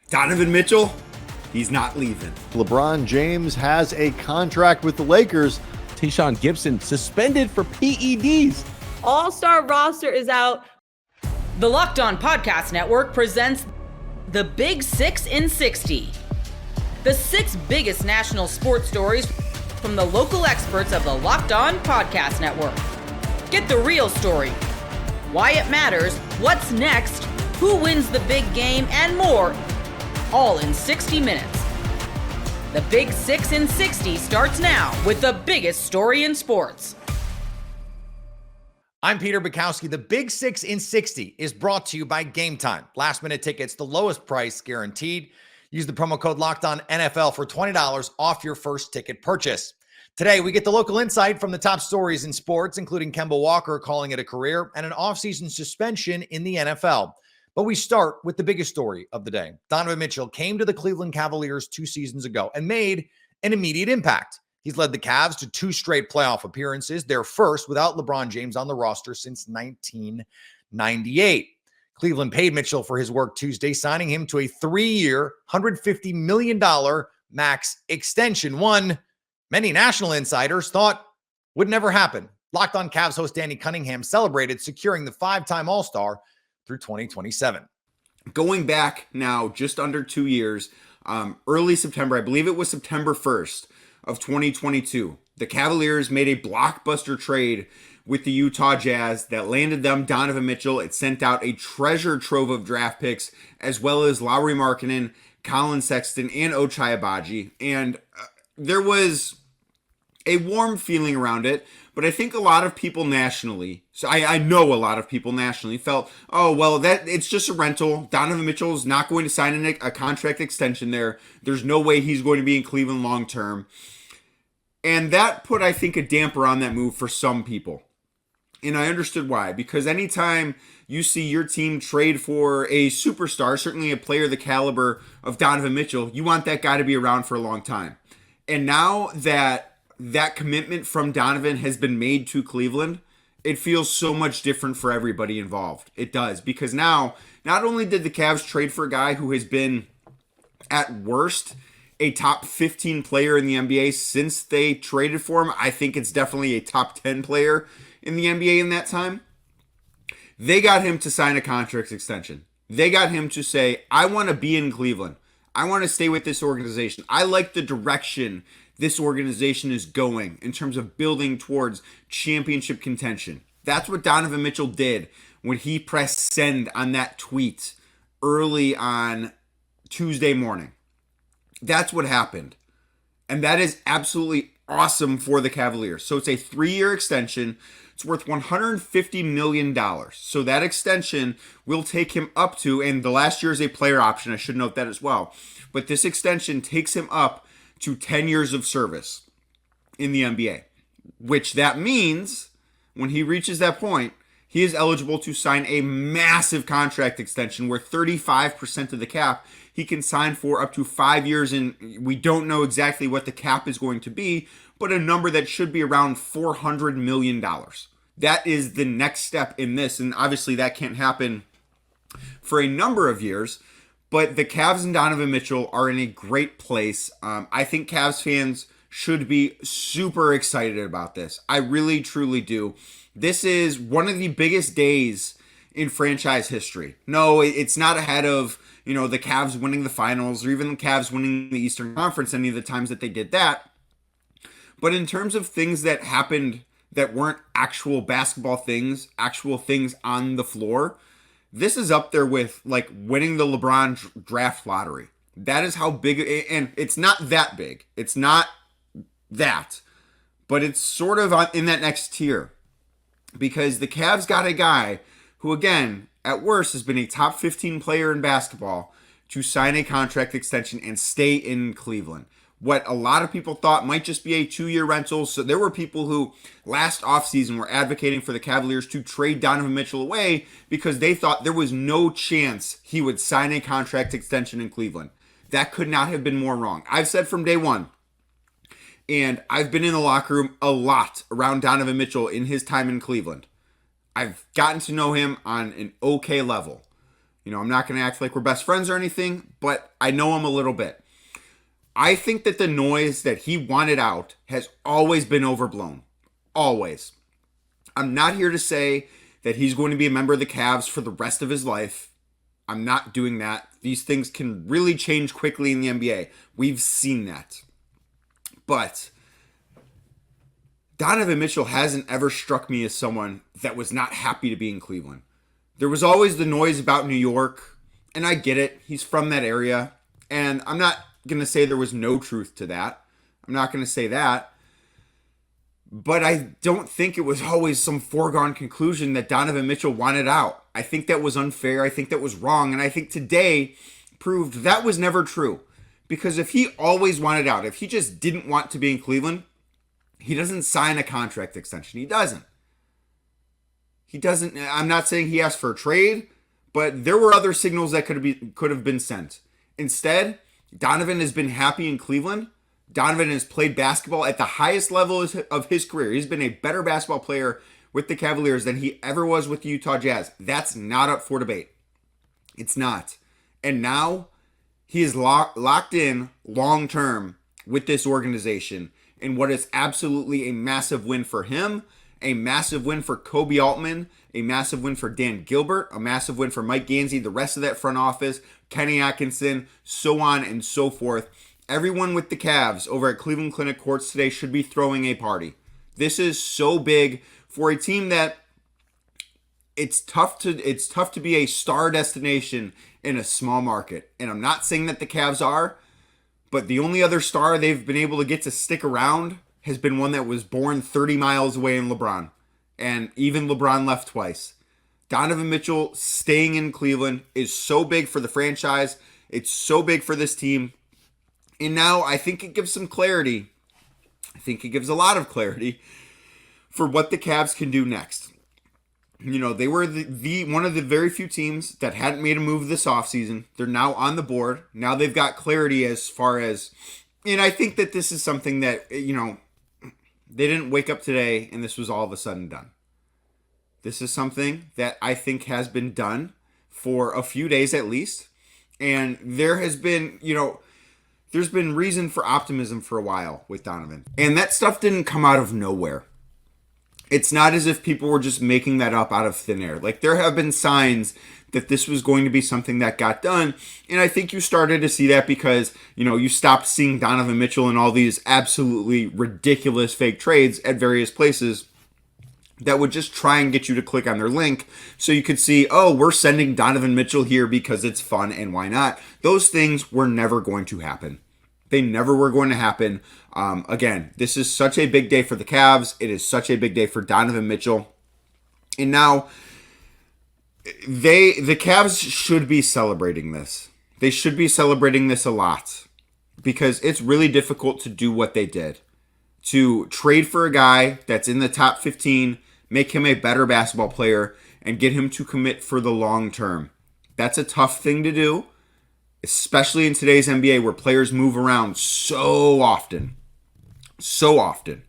Donovan Mitchell, he's not leaving. LeBron James has a contract with the Lakers. Tashaun Gipson suspended for PEDs. All-star roster is out. The Locked On Podcast Network presents the Big 6 in 60. The 6 biggest national sports stories from the local experts of the Locked On Podcast Network. Get the real story, why it matters, what's next, who wins the big game, and more, all in 60 minutes. The Big 6 in 60 starts now with the biggest story in sports. I'm Peter Bukowski. The Big 6 in 60 is brought to you by Game Time. Last minute tickets, the lowest price guaranteed. Use the promo code LOCKEDONNFL for $20 off your first ticket purchase. Today, we get the local insight from the top stories in sports, including Kemba Walker calling it a career and an offseason suspension in the NFL. But we start with the biggest story of the day. Donovan Mitchell came to the Cleveland Cavaliers 2 seasons ago and made an immediate impact. He's led the Cavs to 2 straight playoff appearances, their first without LeBron James on the roster since 1998. Cleveland paid Mitchell for his work Tuesday, signing him to a 3-year, $150 million max extension, one many national insiders thought would never happen. Locked On Cavs host Danny Cunningham celebrated securing the 5-time All-Star through 2027. Going back now just under 2 years, early September, I believe it was September 1st of 2022, the Cavaliers made a blockbuster trade with the Utah Jazz that landed them Donovan Mitchell. It sent out a treasure trove of draft picks, as well as Lauri Markkanen, Colin Sexton, and Ochai Agbaji. And there was a warm feeling around it, but I think a lot of people nationally, so I know a lot of people nationally felt, oh, well, that it's just a rental. Donovan Mitchell is not going to sign a contract extension there. There's no way he's going to be in Cleveland long term. And that put, I think, a damper on that move for some people. And I understood why. Because anytime you see your team trade for a superstar, certainly a player the caliber of Donovan Mitchell, you want that guy to be around for a long time. And now that commitment from Donovan has been made to Cleveland, it feels so much different for everybody involved. It does. Because now, not only did the Cavs trade for a guy who has been, at worst, a top 15 player in the NBA since they traded for him. I think it's definitely a top 10 player in the NBA in that time. They got him to sign a contract extension. They got him to say, I want to be in Cleveland. I want to stay with this organization. I like the direction this organization is going in terms of building towards championship contention. That's what Donovan Mitchell did when he pressed send on that tweet early on Tuesday morning. That's what happened. And that is absolutely awesome for the Cavaliers. So it's a 3-year extension. It's worth $150 million. So that extension will take him up to, and the last year is a player option. I should note that as well. But this extension takes him up to 10 years of service in the NBA, which that means when he reaches that point, he is eligible to sign a massive contract extension where 35% of the cap he can sign for up to 5 years. And we don't know exactly what the cap is going to be, but a number that should be around $400 million. That is the next step in this. And obviously that can't happen for a number of years, but the Cavs and Donovan Mitchell are in a great place. I think Cavs fans should be super excited about this. I really, truly do. This is one of the biggest days in franchise history. No, it's not ahead of, the Cavs winning the finals or even the Cavs winning the Eastern Conference any of the times that they did that. But in terms of things that happened that weren't actual basketball things, actual things on the floor, this is up there with like winning the LeBron draft lottery. That is how big, and it's not that big. It's not that, but it's sort of in that next tier because the Cavs got a guy who, again, at worst has been a top 15 player in basketball to sign a contract extension and stay in Cleveland. What a lot of people thought might just be a 2-year rental. So there were people who last offseason were advocating for the Cavaliers to trade Donovan Mitchell away because they thought there was no chance he would sign a contract extension in Cleveland. That could not have been more wrong. I've said from day one, and I've been in the locker room a lot around Donovan Mitchell in his time in Cleveland. I've gotten to know him on an okay level. I'm not going to act like we're best friends or anything, but I know him a little bit. I think that the noise that he wanted out has always been overblown. Always. I'm not here to say that he's going to be a member of the Cavs for the rest of his life. I'm not doing that. These things can really change quickly in the NBA. We've seen that. But Donovan Mitchell hasn't ever struck me as someone that was not happy to be in Cleveland. There was always the noise about New York, and I get it. He's from that area, and I'm not going to say there was no truth to that. I'm not going to say that. But I don't think it was always some foregone conclusion that Donovan Mitchell wanted out. I think that was unfair. I think that was wrong. And I think today proved that was never true. Because if he always wanted out, if he just didn't want to be in Cleveland, he doesn't sign a contract extension. He doesn't. I'm not saying he asked for a trade, but there were other signals that could have been sent. Instead, Donovan has been happy in Cleveland. Donovan has played basketball at the highest level of his career. He's been a better basketball player with the Cavaliers than he ever was with the Utah Jazz. That's not up for debate. It's not. And now he is locked in long-term with this organization in what is absolutely a massive win for him, a massive win for Kobe Altman, a massive win for Dan Gilbert, a massive win for Mike Gansey, the rest of that front office, Kenny Atkinson, so on and so forth. Everyone with the Cavs over at Cleveland Clinic Courts today should be throwing a party. This is so big for a team that it's tough to be a star destination in a small market. And I'm not saying that the Cavs are, but the only other star they've been able to get to stick around has been one that was born 30 miles away in LeBron. And even LeBron left twice. Donovan Mitchell staying in Cleveland is so big for the franchise. It's so big for this team. And now I think it gives some clarity. I think it gives a lot of clarity for what the Cavs can do next. They were the one of the very few teams that hadn't made a move this offseason. They're now on the board. Now they've got clarity as far as, and I think that this is something that, they didn't wake up today and this was all of a sudden done. This is something that I think has been done for a few days at least. And there has been, there's been reason for optimism for a while with Donovan. And that stuff didn't come out of nowhere. It's not as if people were just making that up out of thin air. Like, there have been signs that this was going to be something that got done. And I think you started to see that because, you stopped seeing Donovan Mitchell in all these absolutely ridiculous fake trades at various places that would just try and get you to click on their link so you could see, oh, we're sending Donovan Mitchell here because it's fun and why not? Those things were never going to happen. They never were going to happen. Again, this is such a big day for the Cavs. It is such a big day for Donovan Mitchell. And now the Cavs should be celebrating this. They should be celebrating this a lot because it's really difficult to do what they did. To trade for a guy that's in the top 15, make him a better basketball player, and get him to commit for the long term. That's a tough thing to do, especially in today's NBA where players move around so often. So often.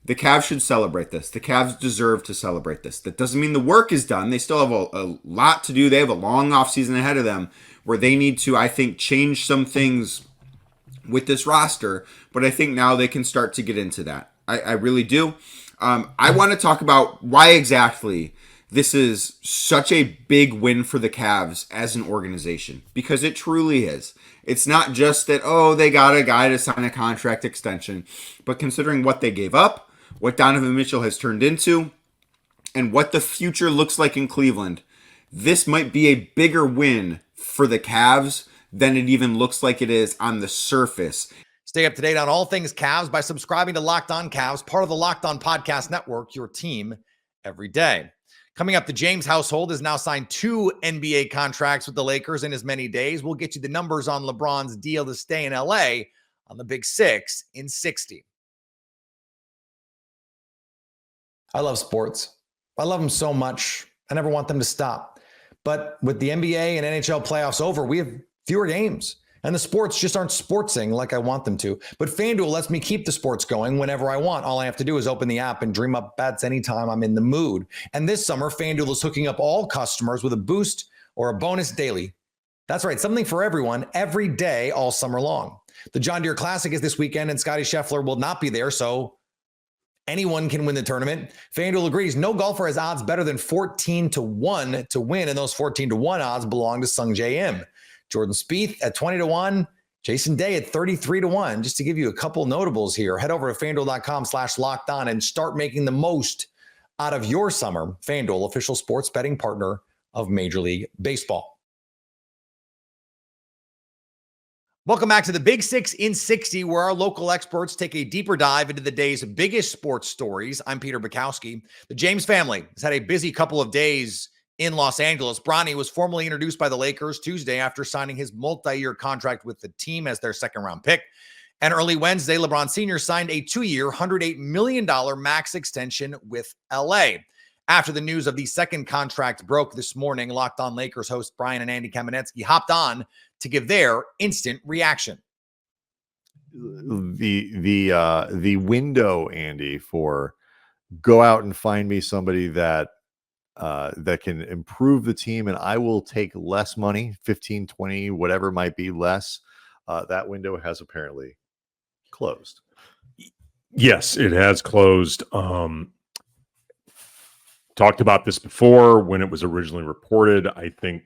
The Cavs should celebrate this. The Cavs deserve to celebrate this. That doesn't mean the work is done. They still have a lot to do. They have a long offseason ahead of them where they need to, I think, change some things with this roster. But I think now they can start to get into that. I really do. I want to talk about why exactly this is such a big win for the Cavs as an organization, because it truly is. It's not just that, oh, they got a guy to sign a contract extension, but considering what they gave up, what Donovan Mitchell has turned into, and what the future looks like in Cleveland, this might be a bigger win for the Cavs than it even looks like it is on the surface. Stay up to date on all things Cavs by subscribing to Locked On Cavs, part of the Locked On Podcast Network, your team every day. Coming up, the James household has now signed 2 NBA contracts with the Lakers in as many days. We'll get you the numbers on LeBron's deal to stay in LA on the Big 6 in 60. I love sports. I love them so much. I never want them to stop. But with the NBA and NHL playoffs over, we have fewer games. And the sports just aren't sportsing like I want them to. But FanDuel lets me keep the sports going whenever I want. All I have to do is open the app and dream up bets anytime I'm in the mood. And this summer, FanDuel is hooking up all customers with a boost or a bonus daily. That's right, something for everyone every day all summer long. The John Deere Classic is this weekend, and Scotty Scheffler will not be there, so anyone can win the tournament. FanDuel agrees no golfer has odds better than 14-1 to win, and those 14-1 odds belong to Sung J M. Jordan Spieth at 20-1, Jason Day at 33-1. Just to give you a couple notables here, head over to FanDuel.com/lockedon and start making the most out of your summer. FanDuel, official sports betting partner of Major League Baseball. Welcome back to the Big Six in 60, where our local experts take a deeper dive into the day's biggest sports stories. I'm Peter Bukowski. The James family has had a busy couple of days in Los Angeles. Bronny was formally introduced by the Lakers Tuesday after signing his multi-year contract with the team as their second-round pick. And early Wednesday, LeBron Sr. signed a 2-year, $108 million max extension with LA. After the news of the second contract broke this morning, Locked On Lakers host Brian and Andy Kamenetsky hopped on to give their instant reaction. The window, Andy, for go out and find me somebody that can improve the team, and I will take less money, 15, 20, whatever it might be less. That window has apparently closed. Yes, it has closed. Talked about this before when it was originally reported. I think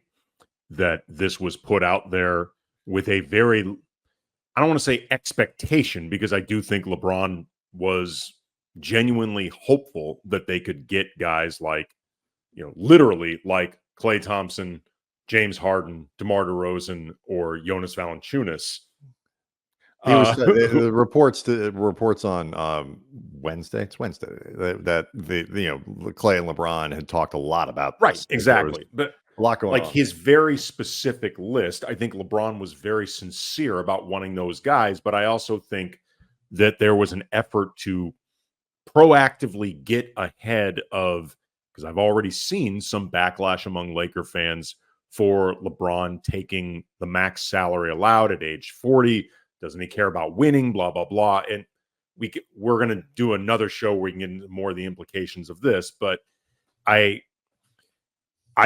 that this was put out there with a very, I don't want to say expectation, because I do think LeBron was genuinely hopeful that they could get guys like, literally like Klay Thompson, James Harden, DeMar DeRozan, or Jonas Valanciunas. He was the reports on Wednesday. It's Wednesday that Klay and LeBron had talked a lot about this. Right, exactly. But a lot going on. His very specific list, I think LeBron was very sincere about wanting those guys, but I also think that there was an effort to proactively get ahead of, because I've already seen some backlash among Laker fans for LeBron taking the max salary allowed at age 40. Doesn't he care about winning? Blah, blah, blah. And we're going to do another show where we can get into more of the implications of this. But I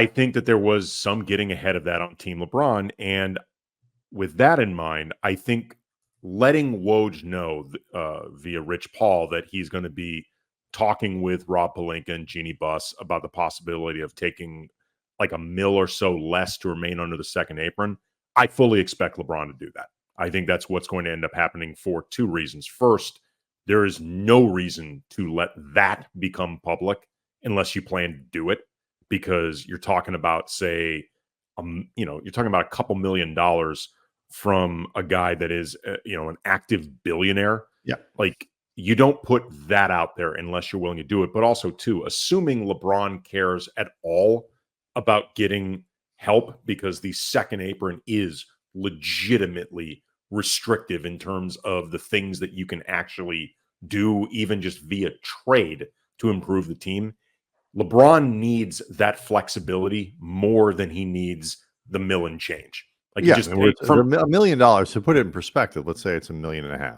think that there was some getting ahead of that on Team LeBron. And with that in mind, I think letting Woj know via Rich Paul that he's going to be talking with Rob Pelinka and Jeannie Buss about the possibility of taking like $1 million or so less to remain under the second apron, I fully expect LeBron to do that. I think that's what's going to end up happening for two reasons. First, there is no reason to let that become public unless you plan to do it, because you're talking about, say, you're talking about a couple $1 million from a guy that is, an active billionaire. Yeah. Like, you don't put that out there unless you're willing to do it. But also, too, assuming LeBron cares at all about getting help, because the second apron is legitimately restrictive in terms of the things that you can actually do, even just via trade, to improve the team. LeBron needs that flexibility more than he needs the $1 million change. Like, yeah, just from $1 million, to put it in perspective, let's say it's $1.5 million.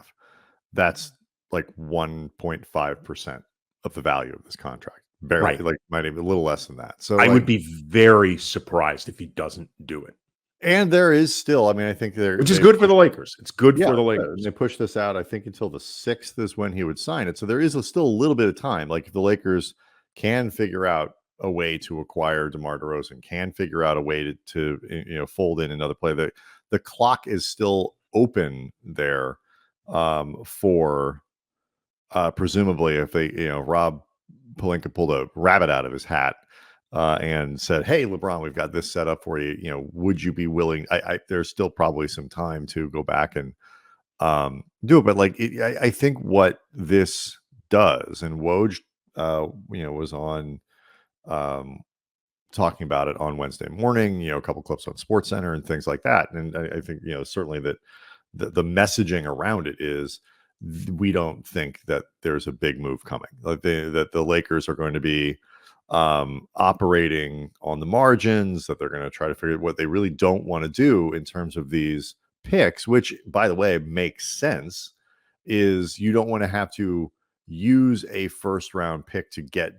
That's like 1.5% of the value of this contract. Barely, right. Like might even a little less than that. So I would be very surprised if he doesn't do it. And there is still, I think which is good for the Lakers. It's good for the Lakers. They pushed this out, I think, until the 6th is when he would sign it. So there is still a little bit of time. Like, if the Lakers can figure out a way to acquire DeMar DeRozan, can figure out a way to fold in another player. The clock is still open there for presumably if they, Rob Pelinka pulled a rabbit out of his hat and said, "Hey, LeBron, we've got this set up for you. Would you be willing?" There's still probably some time to go back and do it, but I think what this does, and Woj, was on talking about it on Wednesday morning. A couple clips on SportsCenter and things like that, and I think certainly that the messaging around it is, we don't think that there's a big move coming. That the Lakers are going to be operating on the margins, that they're going to try to figure out what they really don't want to do in terms of these picks, which, by the way, makes sense, is you don't want to have to use a first round pick to get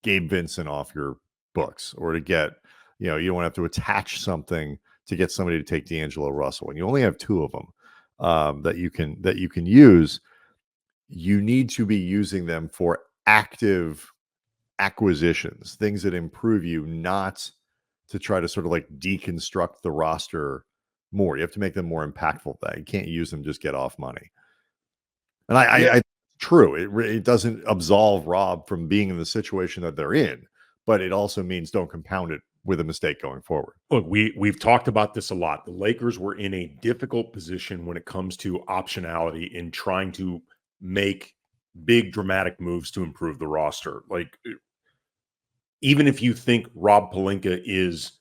Gabe Vincent off your books, or to get, you don't want to have to attach something to get somebody to take D'Angelo Russell. When you only have 2 of them that you can use, you need to be using them for active acquisitions, things that improve you, not to try to sort of like deconstruct the roster more. You have to make them more impactful. That you can't use them just get off money. And I true, it doesn't absolve Rob from being in the situation that they're in, but it also means don't compound it with a mistake going forward. Look, we've talked about this a lot. The Lakers were in a difficult position when it comes to optionality in trying to make big dramatic moves to improve the roster. Like, even if you think Rob Pelinka is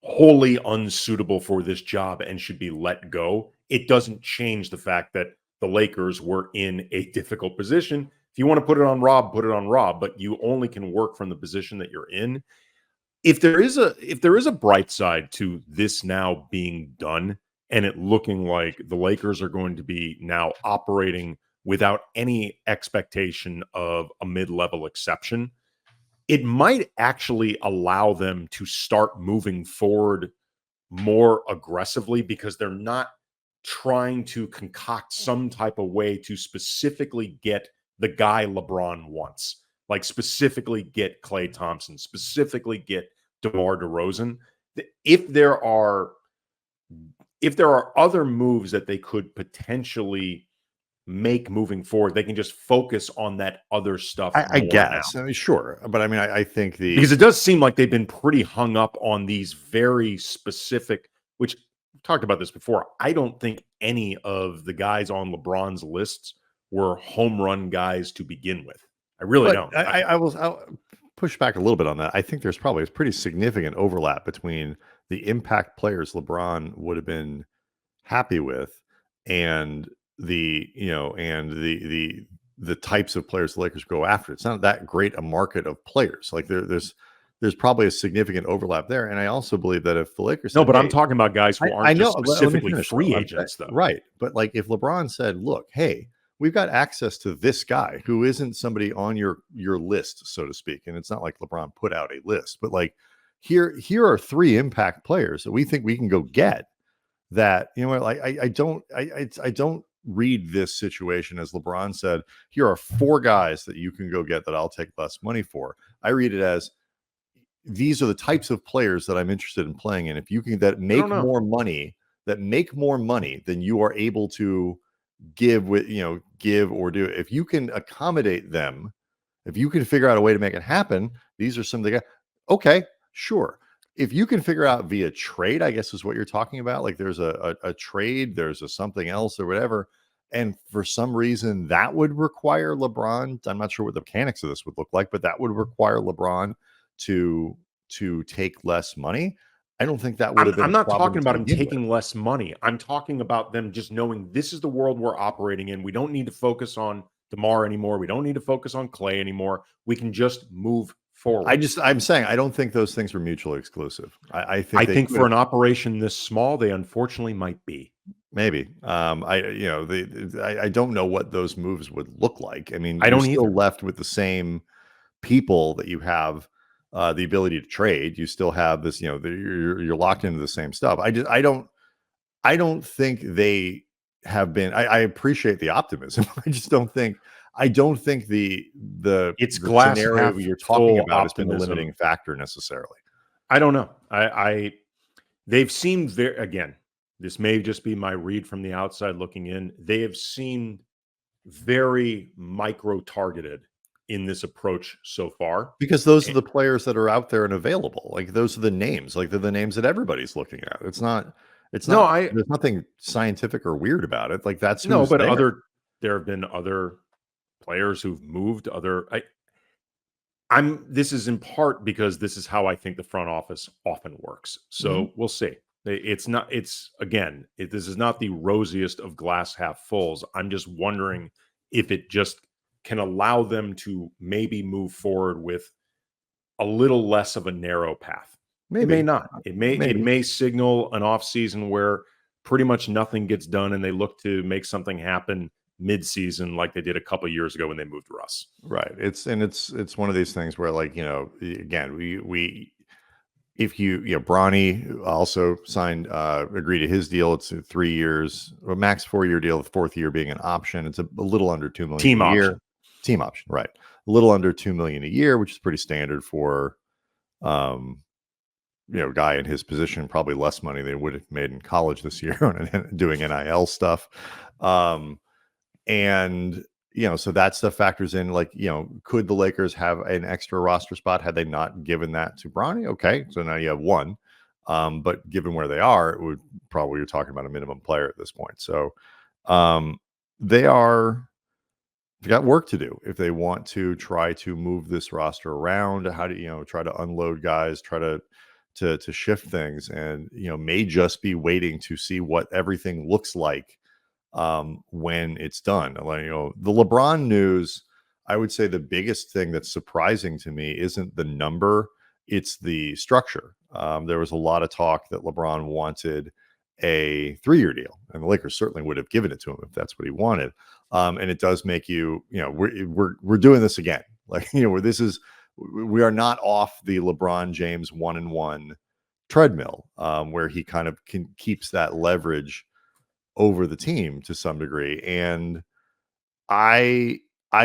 wholly unsuitable for this job and should be let go, it doesn't change the fact that the Lakers were in a difficult position. If you want to put it on Rob, put it on Rob, but you only can work from the position that you're in. If there is a bright side to this now being done and it looking like the Lakers are going to be now operating without any expectation of a mid-level exception, it might actually allow them to start moving forward more aggressively because they're not trying to concoct some type of way to specifically get the guy LeBron wants, like specifically get Klay Thompson, specifically get DeMar DeRozan. If there are other moves that they could potentially make moving forward, they can just focus on that other stuff. I guess. Now. I mean, sure. But I mean, I think because it does seem like they've been pretty hung up on these very specific, which we talked about this before. I don't think any of the guys on LeBron's lists were home run guys to begin with. I really don't. I'll push back a little bit on that. I think there's probably a pretty significant overlap between the impact players LeBron would have been happy with and the types of players the Lakers go after. It's not that great a market of players. Like there's probably a significant overlap there. And I also believe that if the Lakers but I'm talking about guys who aren't just specifically free agents, though. Right. But like if LeBron said, look, hey, we've got access to this guy who isn't somebody on your list, so to speak. And it's not like LeBron put out a list, but like here are 3 impact players that we think we can go get that, like I don't read this situation as LeBron said, here are 4 guys that you can go get that I'll take less money for. I read it as these are the types of players that I'm interested in playing in. If you can make more money than you are able to give or do, if you can accommodate them, if you can figure out a way to make it happen, these are some of the guys. Okay, sure. If you can figure out via trade, I guess is what you're talking about. Like there's a trade, there's a something else or whatever. And for some reason that would require LeBron. I'm not sure what the mechanics of this would look like, but that would require LeBron to take less money. I don't think that would have been. I'm not talking about him taking less money. I'm talking about them just knowing this is the world we're operating in. We don't need to focus on DeMar anymore. We don't need to focus on Klay anymore. We can just move forward. I'm saying I don't think those things are mutually exclusive. I think for an operation this small, they unfortunately might be. Maybe. I don't know what those moves would look like. I mean, I don't still left with the same people that you have the ability to trade. You still have this, you're locked into the same stuff. I don't think they have been. I appreciate the optimism. I don't think the glass scenario you're talking about has been the limiting factor necessarily. I don't know. They've seemed very, again, this may just be my read from the outside looking in. They have seemed very micro targeted in this approach so far, because those are the players that are out there and available. Like those are the names. Like they're the names that everybody's looking at. There's nothing scientific or weird about it. Like that's there have been other players who've moved this is in part because this is how I think the front office often works. So we'll see. This is not the rosiest of glass half fulls. I'm just wondering if it just can allow them to maybe move forward with a little less of a narrow path. Maybe. It may not. It may signal an off season where pretty much nothing gets done and they look to make something happen mid-season like they did a couple of years ago when they moved Russ. Right. It's one of these things where, like, again, if Bronny also signed, agreed to his deal. It's 3 years, a max 4-year deal, the fourth year being an option. It's a little under $2 million Team a year. option. Team option, right? A little under $2 million a year, which is pretty standard for, guy in his position. Probably less money they would have made in college this year on doing NIL stuff. And so that stuff factors in. Like, could the Lakers have an extra roster spot had they not given that to Bronny? Okay, so now you have one. But given where they are, it would probably, you're talking about a minimum player at this point. So they've got work to do if they want to try to move this roster around. How do try to unload guys, try to shift things, and may just be waiting to see what everything looks like when it's done. Like, the LeBron news, I would say the biggest thing that's surprising to me isn't the number, it's the structure. There was a lot of talk that LeBron wanted a 3-year deal, and the Lakers certainly would have given it to him if that's what he wanted. And it does make we're doing this again. Like, we are not off the LeBron James 1-and-1 treadmill, where he kind of keeps that leverage over the team to some degree. And I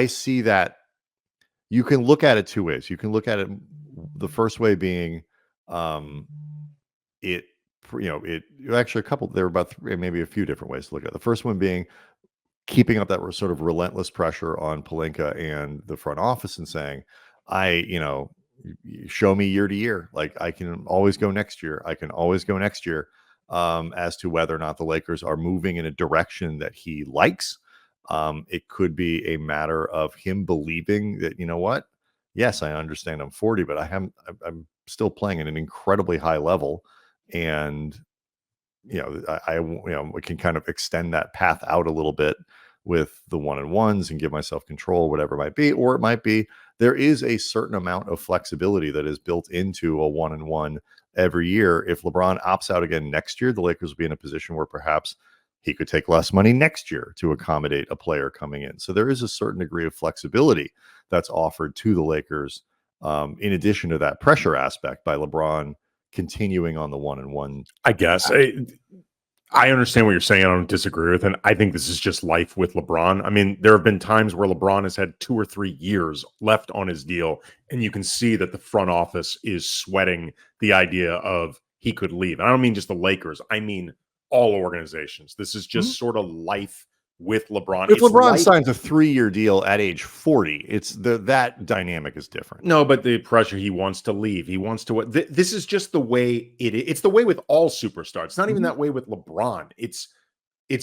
see that you can look at it two ways. You can look at it the first way being actually there were about maybe a few different ways to look at it. The first one being keeping up that sort of relentless pressure on Pelinka and the front office and saying, show me year to year. Like, I can always go next year. I can always go next year. As to whether or not the Lakers are moving in a direction that he likes. It could be a matter of him believing that, what? Yes, I understand I'm 40, but I'm still playing at an incredibly high level. And, I can kind of extend that path out a little bit with the 1-and-1s and give myself control, whatever it might be. Or it might be there is a certain amount of flexibility that is built into a 1-and-1 every year. If LeBron opts out again next year, the Lakers will be in a position where perhaps he could take less money next year to accommodate a player coming in. So there is a certain degree of flexibility that's offered to the Lakers, in addition to that pressure aspect by LeBron continuing on the 1-and-1. I guess I understand what you're saying. I don't disagree with it. I think this is just life with LeBron. I mean, there have been times where LeBron has had 2 or 3 years left on his deal, and you can see that the front office is sweating the idea of he could leave. And I don't mean just the Lakers. I mean all organizations. This is just sort of life with LeBron. If LeBron signs a 3-year deal at age 40, it's that dynamic is different. No, but the pressure, he wants to leave. He wants to. This is just the way it is. It's the way with all superstars. It's not even that way with LeBron. It's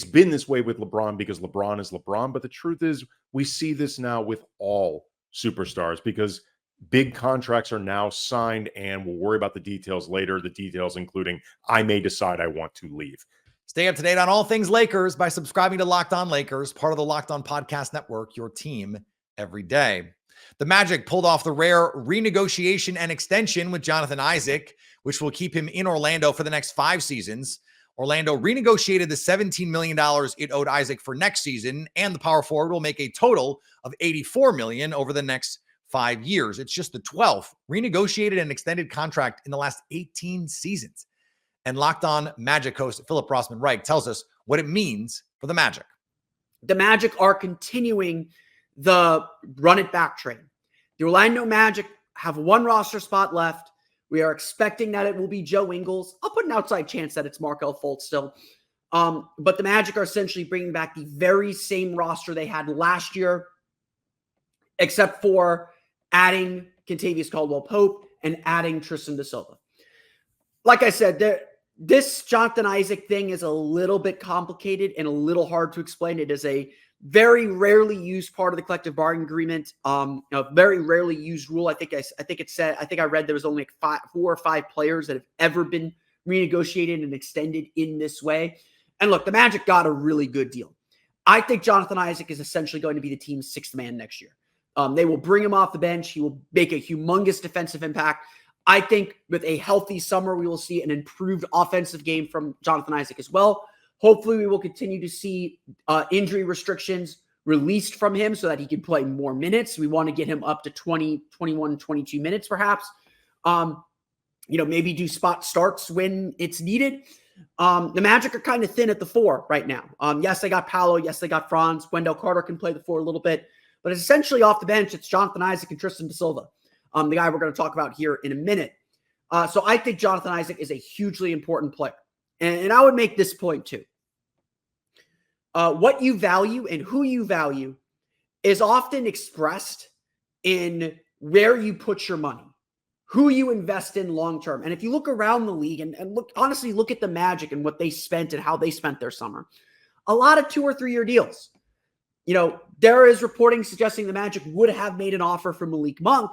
been this way with LeBron because LeBron is LeBron. But the truth is, we see this now with all superstars because big contracts are now signed, and we'll worry about the details later. The details including, I may decide I want to leave. Stay up to date on all things Lakers by subscribing to Locked On Lakers, part of the Locked On Podcast Network, your team every day. The Magic pulled off the rare renegotiation and extension with Jonathan Isaac, which will keep him in Orlando for the next 5 seasons. Orlando renegotiated the $17 million it owed Isaac for next season, and the power forward will make a total of $84 million over the next 5 years. It's just the 12th renegotiated and extended contract in the last 18 seasons. And Locked On Magic host Philip Rossman-Reich tells us what it means for the Magic. The Magic are continuing the run it back train. The Orlando Magic have 1 roster spot left. We are expecting that it will be Joe Ingles. I'll put an outside chance that it's Markelle Fultz still. But the Magic are essentially bringing back the very same roster they had last year, except for adding Kentavious Caldwell-Pope and adding Tristan da Silva. Like I said, this Jonathan Isaac thing is a little bit complicated and a little hard to explain. It is a very rarely used part of the collective bargaining agreement. A very rarely used rule. I think I read there was only 4 or 5 players that have ever been renegotiated and extended in this way. And look, the Magic got a really good deal. I think Jonathan Isaac is essentially going to be the team's 6th man next year. They will bring him off the bench. He will make a humongous defensive impact. I think with a healthy summer, we will see an improved offensive game from Jonathan Isaac as well. Hopefully, we will continue to see injury restrictions released from him so that he can play more minutes. We want to get him up to 20, 21, 22 minutes perhaps. maybe do spot starts when it's needed. The Magic are kind of thin at the 4 right now. Yes, they got Paolo. Yes, they got Franz. Wendell Carter can play the 4 a little bit, but it's essentially off the bench. It's Jonathan Isaac and Tristan Da Silva, the guy we're going to talk about here in a minute. So I think Jonathan Isaac is a hugely important player. And I would make this point too. What you value and who you value is often expressed in where you put your money, who you invest in long-term. And if you look around the league and honestly look at the Magic and what they spent and how they spent their summer, a lot of 2 or 3 year deals. There is reporting suggesting the Magic would have made an offer for Malik Monk,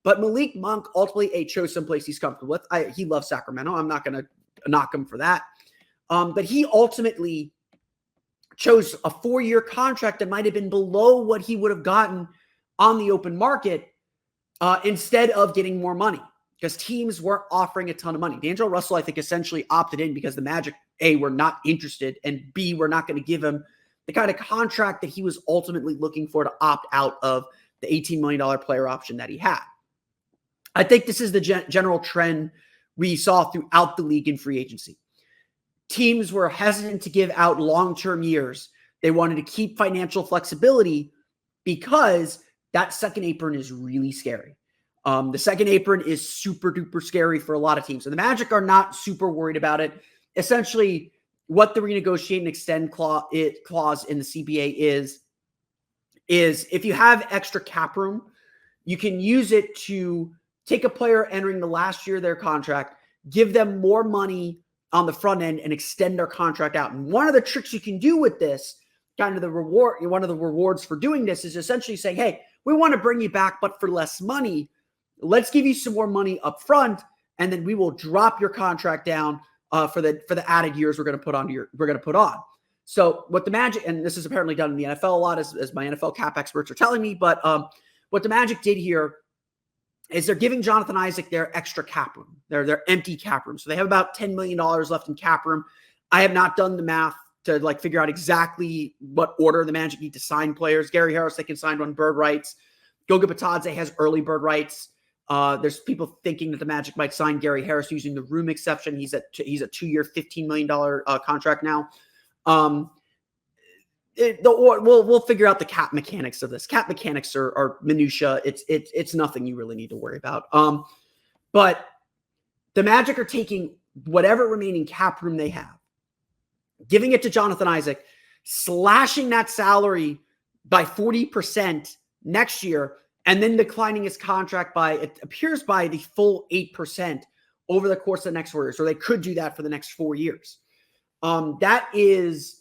but Malik Monk ultimately chose someplace he's comfortable with. He loves Sacramento. I'm not going to knock him for that. But he ultimately chose a 4-year contract that might have been below what he would have gotten on the open market instead of getting more money because teams weren't offering a ton of money. D'Angelo Russell, I think, essentially opted in because the Magic, A, were not interested, and B, were not going to give him the kind of contract that he was ultimately looking for to opt out of the $18 million player option that he had. I think this is the general trend we saw throughout the league in free agency. Teams were hesitant to give out long-term years. They wanted to keep financial flexibility because that second apron is really scary. The second apron is super duper scary for a lot of teams. And the Magic are not super worried about it. Essentially, what the renegotiate and extend clause in the CBA is if you have extra cap room, you can use it to take a player entering the last year of their contract, give them more money on the front end and extend their contract out. And one of the tricks you can do with this, one of the rewards for doing this is essentially saying, hey, we want to bring you back, but for less money. Let's give you some more money up front, and then we will drop your contract down for the added years we're going to put on. So what the Magic, and this is apparently done in the NFL a lot, as my NFL cap experts are telling me, but what the Magic did here is they're giving Jonathan Isaac their extra cap room, their empty cap room. So they have about $10 million left in cap room. I have not done the math to figure out exactly what order the Magic need to sign players. Gary Harris, they can sign on bird rights. Goga Bitadze has early bird rights. There's people thinking that the Magic might sign Gary Harris using the room exception. He's a 2-year, $15 million contract now. We'll figure out the cap mechanics of this. Cap mechanics are minutia. It's nothing you really need to worry about. But the Magic are taking whatever remaining cap room they have, giving it to Jonathan Isaac, slashing that salary by 40% next year, and then declining his contract by the full 8% over the course of the next 4 years. Or they could do that for the next 4 years. That's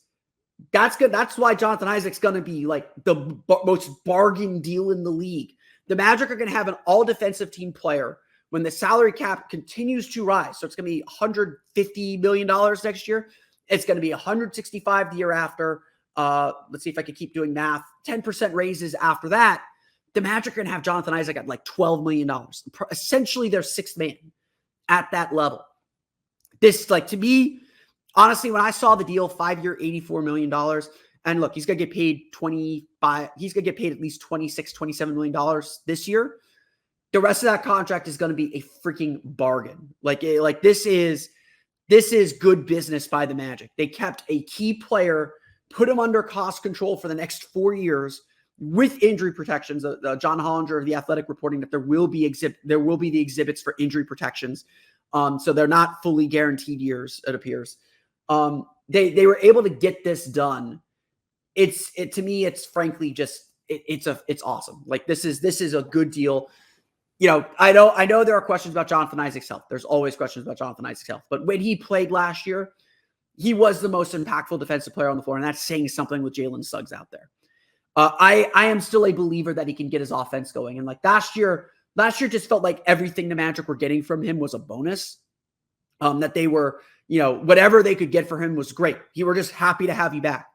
good. That's why Jonathan Isaac's going to be like the most bargain deal in the league. The Magic are going to have an all-defensive team player when the salary cap continues to rise. So it's going to be $150 million next year. It's going to be $165 the year after. Let's see if I can keep doing math. 10% raises after that. The Magic are going to have Jonathan Isaac at like $12 million. Essentially, their sixth man at that level. This, to me, honestly, when I saw the deal, 5-year, $84 million, and look, he's going to get paid he's going to get paid at least $26, $27 million this year. The rest of that contract is going to be a freaking bargain. This is good business by the Magic. They kept a key player, put him under cost control for the next 4 years with injury protections. John Hollinger of The Athletic reporting that there will be the exhibits for injury protections. So they're not fully guaranteed years, it appears. They were able to get this done. To me, it's frankly just it's awesome. This is a good deal. I know there are questions about Jonathan Isaac's health. There's always questions about Jonathan Isaac's health. But when he played last year, he was the most impactful defensive player on the floor, and that's saying something with Jalen Suggs out there. I am still a believer that he can get his offense going. And last year just felt like everything the Magic were getting from him was a bonus. That they were, whatever they could get for him was great. You were just happy to have you back.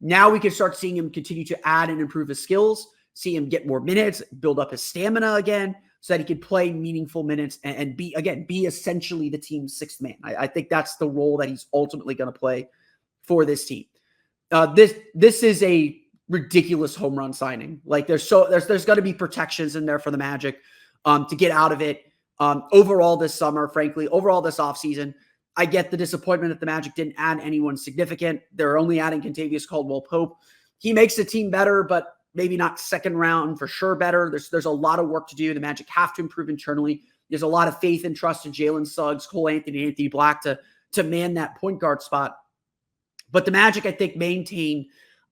Now we can start seeing him continue to add and improve his skills, see him get more minutes, build up his stamina again, so that he could play meaningful minutes and be essentially the team's sixth man. I think that's the role that he's ultimately going to play for this team. This is a ridiculous home run signing. There's going to be protections in there for the Magic to get out of it. Overall this summer, frankly, overall this offseason, I get the disappointment that the Magic didn't add anyone significant. They're only adding Kentavious Caldwell-Pope. He makes the team better, but maybe not second round for sure better. There's a lot of work to do. The Magic have to improve internally. There's a lot of faith and trust in Jalen Suggs, Cole Anthony, Anthony Black to man that point guard spot. But the Magic, I think, maintain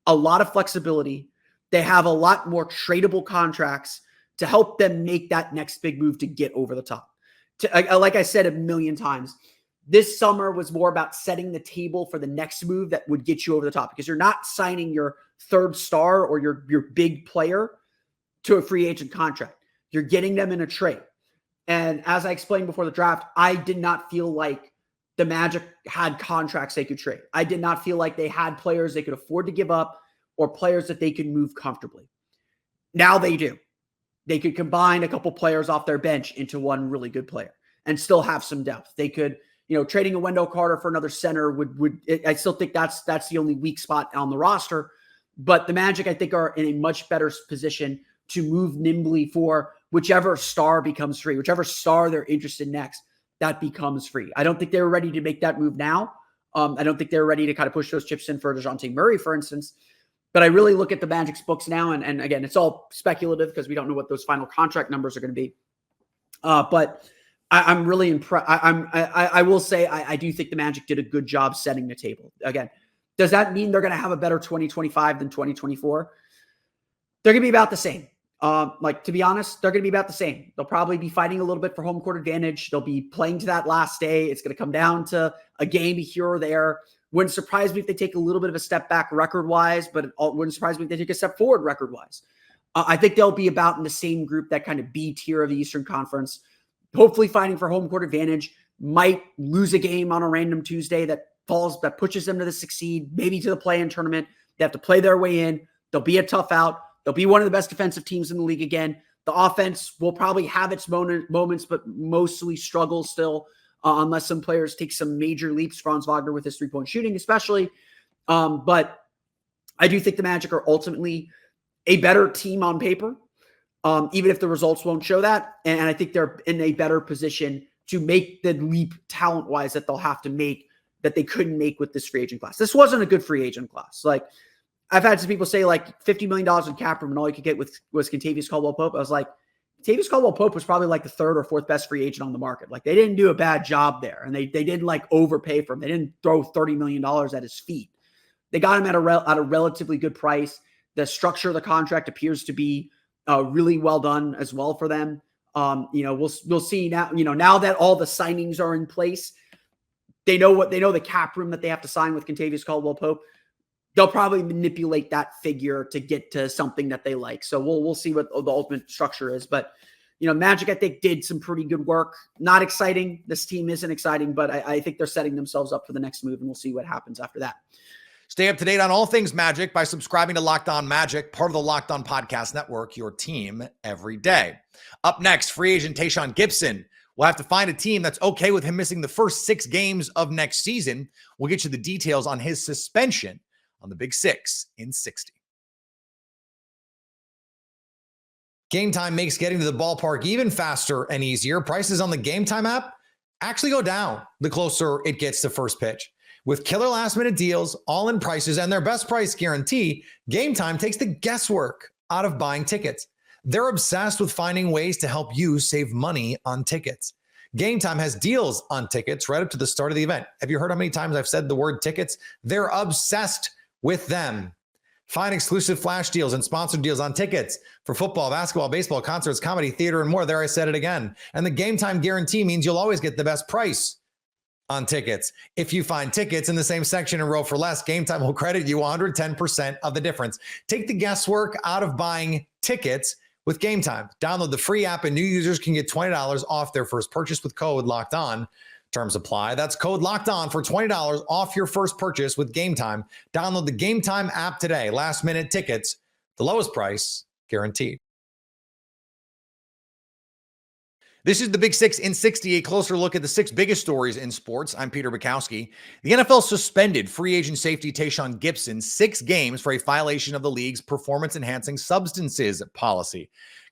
a lot of flexibility. They have a lot more tradable contracts to help them make that next big move to get over the top. Like I said a million times, this summer was more about setting the table for the next move that would get you over the top, because you're not signing your third star or your big player to a free agent contract. You're getting them in a trade. And as I explained before the draft, I did not feel like the Magic had contracts they could trade. I did not feel like they had players they could afford to give up or players that they could move comfortably. Now they do. They could combine a couple players off their bench into one really good player and still have some depth. They could, trading a Wendell Carter for another center I still think that's the only weak spot on the roster. But the Magic, I think, are in a much better position to move nimbly for whichever star becomes free, whichever star they're interested in next, that becomes free. I don't think they were ready to make that move now. I don't think they're ready to kind of push those chips in for DeJounte Murray, for instance. But I really look at the Magic's books now, and again, it's all speculative because we don't know what those final contract numbers are going to be. But I'm really impressed. I will say I do think the Magic did a good job setting the table. Again, does that mean they're going to have a better 2025 than 2024? They're going to be about the same. To be honest, they're going to be about the same. They'll probably be fighting a little bit for home court advantage. They'll be playing to that last day. It's going to come down to a game here or there. Wouldn't surprise me if they take a little bit of a step back record-wise, but it wouldn't surprise me if they take a step forward record-wise. I think they'll be about in the same group, that kind of B tier of the Eastern Conference, hopefully fighting for home court advantage. Might lose a game on a random Tuesday that pushes them to the 6th seed, maybe to the play-in tournament. They have to play their way in. They'll be a tough out. They'll be one of the best defensive teams in the league again. The offense will probably have its moments, but mostly struggle still unless some players take some major leaps. Franz Wagner with his three-point shooting especially. But I do think the Magic are ultimately a better team on paper, even if the results won't show that. And I think they're in a better position to make the leap talent-wise that they'll have to make that they couldn't make with this free agent class. This wasn't a good free agent class. I've had some people say $50 million in cap room and all you could get was Kentavious Caldwell-Pope. I was like, Kentavious Caldwell-Pope was probably the third or fourth best free agent on the market. They didn't do a bad job there, and they didn't overpay for him. They didn't throw $30 million at his feet. They got him at a relatively good price. The structure of the contract appears to be really well done as well for them. We'll see now. Now that all the signings are in place, they know the cap room that they have to sign with Kentavious Caldwell-Pope. They'll probably manipulate that figure to get to something that they like. So we'll see what the ultimate structure is. But, Magic, I think, did some pretty good work. Not exciting. This team isn't exciting, but I think they're setting themselves up for the next move, and we'll see what happens after that. Stay up to date on all things Magic by subscribing to Locked On Magic, part of the Locked On Podcast Network, your team every day. Up next, free agent Tashaun Gipson. We'll have to find a team that's okay with him missing the first 6 games of next season. We'll get you the details on his suspension on the Big 6 in 60. Game Time makes getting to the ballpark even faster and easier. Prices on the Game Time app actually go down the closer it gets to first pitch. With killer last-minute deals, all-in prices, and their best price guarantee, Game Time takes the guesswork out of buying tickets. They're obsessed with finding ways to help you save money on tickets. Game Time has deals on tickets right up to the start of the event. Have you heard how many times I've said the word tickets? They're obsessed with them. Find exclusive flash deals and sponsored deals on tickets for football, basketball, baseball, concerts, comedy, theater, and more. There, I said it again. And the Game Time guarantee means you'll always get the best price on tickets. If you find tickets in the same section and row for less, Game Time will credit you 110% of the difference. Take the guesswork out of buying tickets with Game Time. Download the free app, and new users can get $20 off their first purchase with code Locked On. Terms apply. That's code Locked On for $20 off your first purchase with Game Time. Download the Game Time app today. Last minute tickets, the lowest price guaranteed. This is the Big 6 in 60, a closer look at the 6 biggest stories in sports. I'm Peter Bukowski. The NFL suspended free agent safety Tashaun Gipson 6 games for a violation of the league's performance-enhancing substances policy.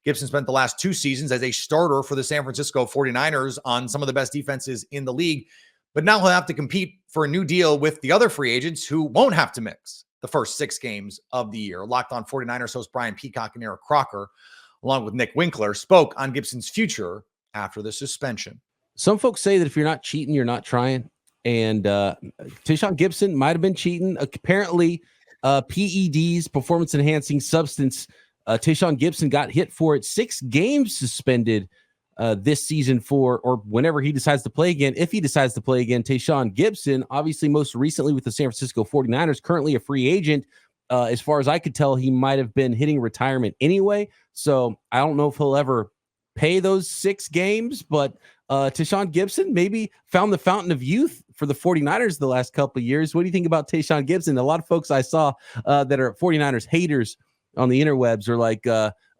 Gipson spent the last 2 seasons as a starter for the San Francisco 49ers on some of the best defenses in the league, but now he'll have to compete for a new deal with the other free agents who won't have to mix the first 6 games of the year. Locked On 49ers host Brian Peacock and Eric Crocker, along with Nick Winkler, spoke on Gipson's future after the suspension. Some folks say that if you're not cheating, you're not trying. And Tashaun Gipson might have been cheating. Apparently, PEDs, performance-enhancing substance, Tashaun Gipson got hit for it. 6 games suspended this season for, or whenever he decides to play again, if he decides to play again. Tashaun Gipson, obviously most recently with the San Francisco 49ers, currently a free agent. As far as I could tell, he might have been hitting retirement anyway. So I don't know if he'll ever pay those 6 games, but Tashaun Gipson maybe found the fountain of youth for the 49ers the last couple of years. What do you think about Tashaun Gipson? A lot of folks I saw that are 49ers haters on the interwebs are like,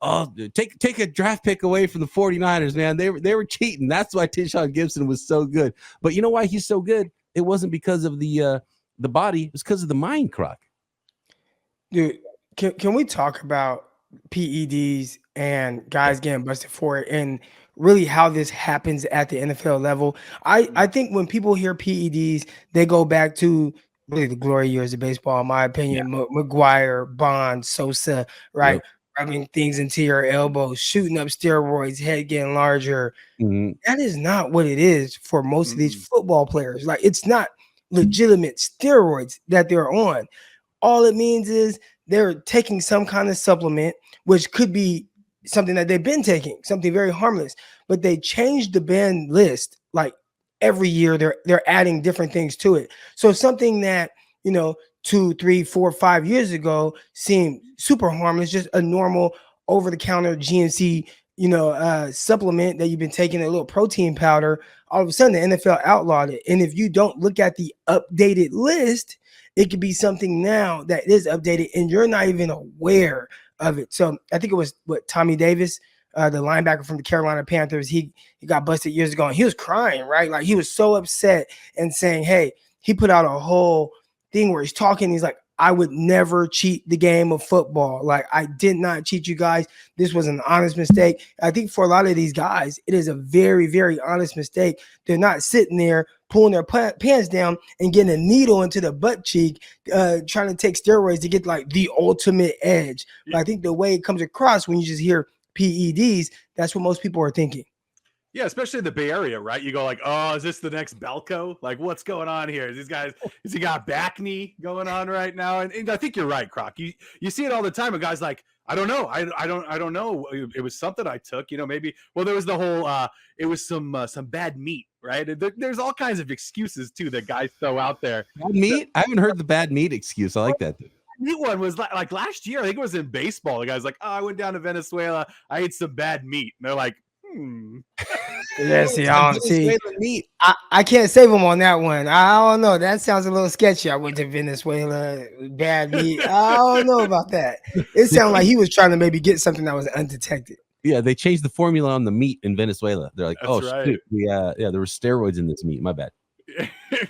oh, take a draft pick away from the 49ers, man. They were cheating. That's why Tashaun Gipson was so good. But you know why he's so good? It wasn't because of the body. It was because of the mind, Croc. Dude, can we talk about PEDs and guys getting busted for it and really how this happens at the NFL level? I think when people hear PEDs, they go back to really the glory years of baseball, in my opinion. Yeah. McGuire, Bond, Sosa, right? Yep. Rubbing things into your elbows, shooting up steroids, head getting larger. Mm-hmm. That is not what it is for most of these football players. Like, it's not legitimate steroids that they're on. All it means is they're taking some kind of supplement, which could be something that they've been taking, something very harmless, but they changed the ban list like every year. They're adding different things to it. So something that, 2, 3, 4, 5 years ago seemed super harmless, just a normal over-the-counter GNC, supplement that you've been taking, a little protein powder. All of a sudden, the NFL outlawed it. And if you don't look at the updated list, it could be something now that is updated and you're not even aware of it. So I think it was Tommy Davis, the linebacker from the Carolina Panthers. He got busted years ago and he was crying, right? Like, he was so upset and saying, hey, he put out a whole thing where he's talking. He's like, I would never cheat the game of football. Like, I did not cheat you guys. This was an honest mistake. I think for a lot of these guys, it is a very, very honest mistake. They're not sitting there pulling their pants down and getting a needle into the butt cheek, trying to take steroids to get like the ultimate edge. But I think the way it comes across when you just hear PEDs, that's what most people are thinking. Yeah, especially in the Bay Area, right? You go like, oh, is this the next Belko? Like, what's going on here? Is he got back knee going on right now? And I think you're right, Croc. You see it all the time. A guy's like, I don't know. I don't know. It was something I took, maybe. Well, there was the whole, it was some bad meat, right? There's all kinds of excuses too that guys throw out there. Bad meat? I haven't heard the bad meat excuse. I like that. Meat one was like last year. I think it was in baseball. The guy's like, oh, I went down to Venezuela. I ate some bad meat. And they're like, Yeah, see, I can't save him on that one. I don't know. That sounds a little sketchy. I went to Venezuela, bad meat. I don't know about that. It sounded like he was trying to maybe get something that was undetected. Yeah, they changed the formula on the meat in Venezuela. They're like, that's right. Shoot, there were steroids in this meat. My bad.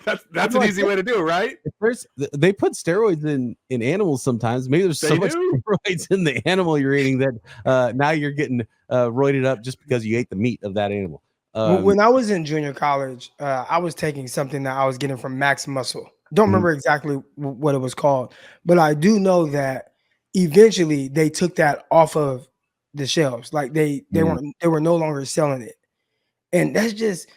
that's an easy way to do it, right? First, they put steroids in animals sometimes. Maybe there's so much steroids in the animal you're eating that now you're getting roided up just because you ate the meat of that animal. When I was in junior college, I was taking something that I was getting from Max Muscle. Don't remember exactly what it was called, but I do know that eventually they took that off of the shelves. Like they were no longer selling it, and that's just.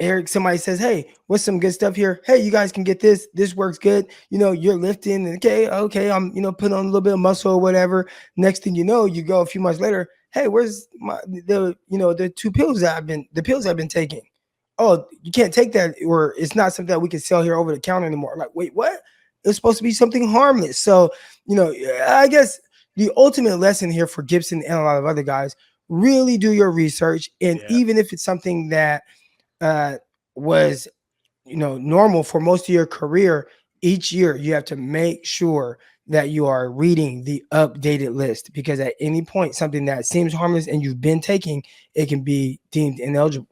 Eric, somebody says, hey, what's some good stuff here? Hey, you guys can get this. This works good. You're lifting. Okay, I'm, putting on a little bit of muscle or whatever. Next thing you know, you go a few months later. Hey, where's the 2 pills I've been taking? Oh, you can't take that, or it's not something that we can sell here over the counter anymore. Like, wait, what? It's supposed to be something harmless. So, I guess the ultimate lesson here for Gipson and a lot of other guys, really do your research. And even if it's something that was normal for most of your career, each year you have to make sure that you are reading the updated list, because at any point something that seems harmless and you've been taking, it can be deemed ineligible.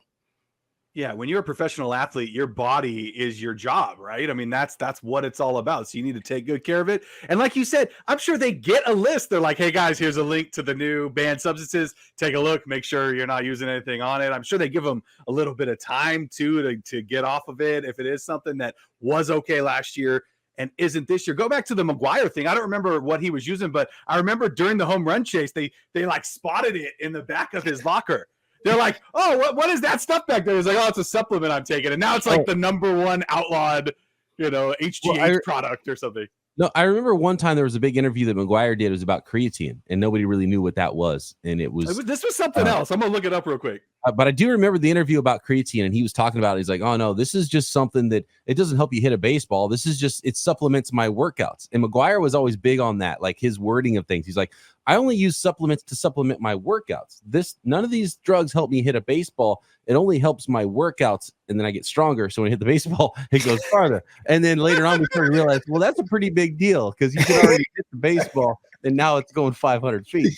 Yeah, when you're a professional athlete, your body is your job, right? I mean, that's what it's all about. So you need to take good care of it. And like you said, I'm sure they get a list. They're like, hey guys, here's a link to the new banned substances. Take a look, make sure you're not using anything on it. I'm sure they give them a little bit of time too to get off of it if it is something that was okay last year and isn't this year. Go back to the McGuire thing. I don't remember what he was using, but I remember during the home run chase, they like spotted it in the back of his locker. They're like, oh, what is that stuff back there? He's like, oh, it's a supplement I'm taking. And now it's like the #1 outlawed, HGH product or something. No, I remember one time there was a big interview that McGuire did. It was about creatine, and nobody really knew what that was. And this was something else. I'm going to look it up real quick. But I do remember the interview about creatine, and he was talking about it. He's like, oh, no, this is just something that it doesn't help you hit a baseball. This is just, it supplements my workouts. And McGuire was always big on that, like his wording of things. He's like, I only use supplements to supplement my workouts. None of these drugs help me hit a baseball. It only helps my workouts, and then I get stronger. So when I hit the baseball, it goes farther. And then later on, we started to realize, well, that's a pretty big deal because you can already hit the baseball, and now it's going 500 feet.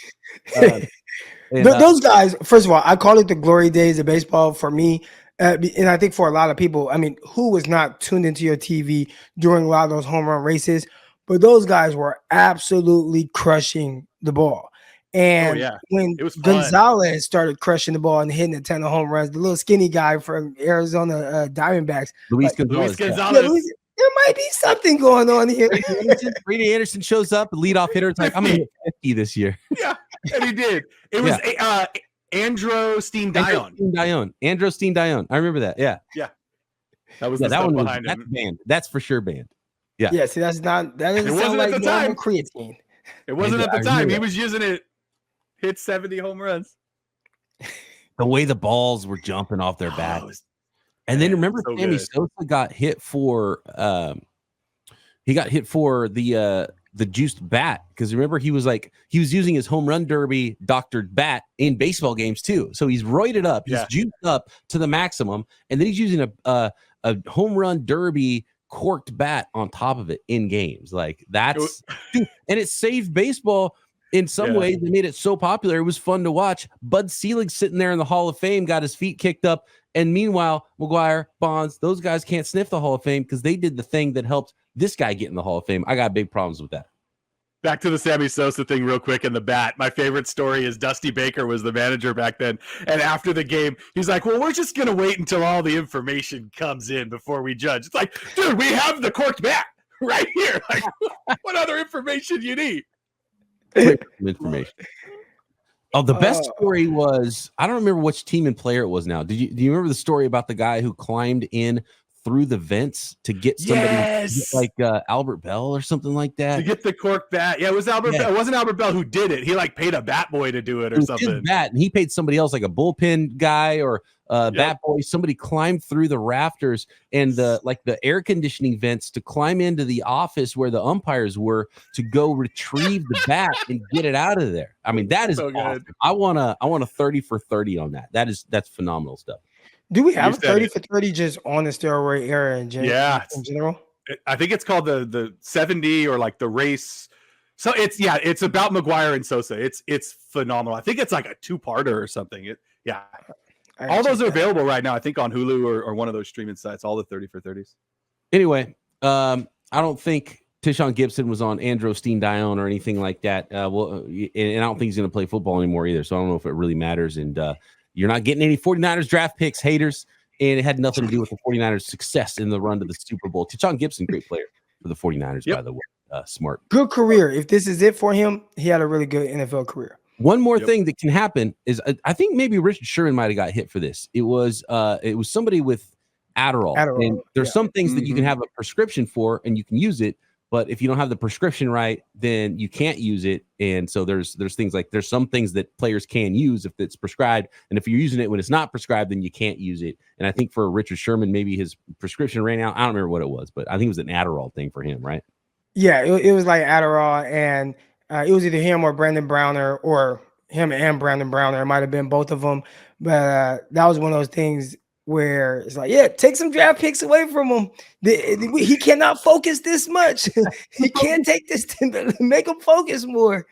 Those guys, first of all, I call it the glory days of baseball for me. And I think for a lot of people, I mean, who was not tuned into your TV during a lot of those home run races? But those guys were absolutely crushing the ball. And when Gonzalez started crushing the ball and hitting a ton of home runs, the little skinny guy from Arizona Diamondbacks, Luis Gonzalez. There might be something going on here. Brady Anderson shows up, the leadoff hitter. It's like, I'm going to hit 50 this year. Yeah, and he did. It was Androstene Dion. Androstene Dion. I remember that. Yeah. Yeah. That was the that stuff one behind that's him. banned. That's for sure banned. Yeah. Yeah, see, that doesn't sound like normal creatine. It wasn't at the time. He was using it, hit 70 home runs. The way the balls were jumping off their bat. And then remember Sammy Sosa got hit for the juiced bat, because remember he was using his home run derby doctored bat in baseball games too. So he's roided up, he's juiced up to the maximum, and then he's using a home run derby corked bat on top of it in games. Like that's and it saved baseball in some ways. They made it so popular. It was fun to watch. Bud Selig sitting there in the Hall of Fame got his feet kicked up. And meanwhile, McGuire, Bonds, those guys can't sniff the Hall of Fame because they did the thing that helped this guy get in the Hall of Fame. I got big problems with that. Back to the Sammy Sosa thing real quick and the bat. My favorite story is Dusty Baker was the manager back then. And after the game, he's like, well, we're just going to wait until all the information comes in before we judge. It's like, dude, we have the corked bat right here. Like, what other information you need? Information. Oh, the best story was, I don't remember which team and player it was now. Do you remember the story about the guy who climbed in through the vents to get somebody like Albert Bell or something like that? To get the cork bat. Yeah, it was Albert Bell. It wasn't Albert Bell who did it. He paid a bat boy to do it or something. Bat, and he paid somebody else, like a bullpen guy or bat boy. Somebody climbed through the rafters and the air conditioning vents to climb into the office where the umpires were to go retrieve the bat and get it out of there. I mean, that is so awesome. I want a 30 for 30 on that. That's phenomenal stuff. Do we have a 30 for 30 just on the steroid era in general? I think it's called the 70 or like the race. So it's about McGuire and Sosa. It's phenomenal. I think it's like a 2-parter or something. All those are available right now, I think, on Hulu or one of those streaming sites, all the 30 for 30s. Anyway, I don't think Tashaun Gipson was on Androstene Dion or anything like that. And I don't think he's going to play football anymore either. So I don't know if it really matters. And you're not getting any 49ers draft picks, haters. And it had nothing to do with the 49ers' success in the run to the Super Bowl. Tashaun Gipson, great player for the 49ers, by the way. Smart. Good career. If this is it for him, he had a really good NFL career. One more thing that can happen is I think maybe Richard Sherman might have got hit for this. It was somebody with Adderall. And there's some things that you can have a prescription for and you can use it, but if you don't have the prescription right, then you can't use it. And so there's things like there's some things that players can use if it's prescribed, and if you're using it when it's not prescribed, then you can't use it. And I think for Richard Sherman, maybe his prescription ran out. I don't remember what it was, but I think it was an Adderall thing for him, right? Yeah, it was like Adderall, and it was either him or Brandon Browner, or him and Brandon Browner. It might have been both of them. But that was one of those things where it's like, take some draft picks away from him. He cannot focus this much. He can't take this to make him focus more.